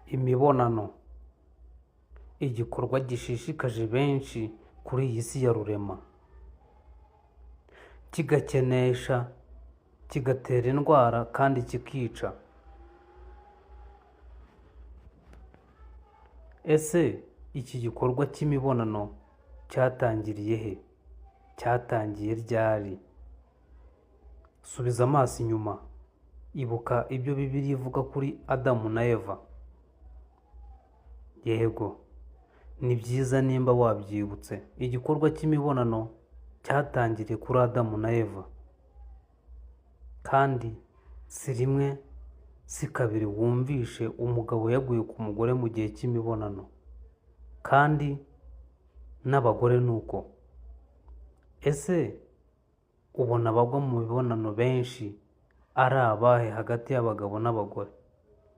Imibonano, igikorwa gishishikaje benshi kuri iyi si ya rurema, kigakenesha, kigatera indwara kandi kikica. Ese iki gikorwa cy'imibonano cyatangiriye he? Cyatangiye ryari? Subiza amaso inyuma, ibuka ibyo Bibiliya ivuga kuri Adamu na Eva. Yego, ni byiza nimba wabyibutse. Igikorwa cy'imibonano cyatangiriye kuri Adamu na Eva, kandi si rimwe si kabiri wumvishe umugabo yaguye ku mugore mu gihe cy'imibonano, kandi n'abagore ni uko. Ese ubona abagwa mu mibonano benshi ari abahe hagati y'abagabo n'abagore?